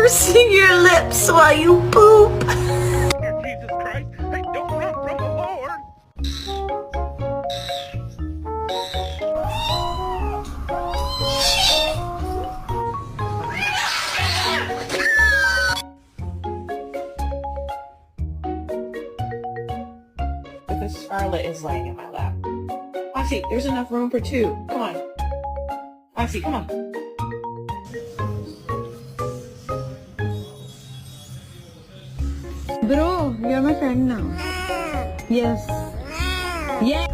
pursing your lips while you poop. Jesus Christ, hey, don't run from the Lord! Because Scarlet is laying in my lap. Foxy, there's enough room for two. Come on. Foxy, come on. Bro, you're my friend now. Yes. Yeah.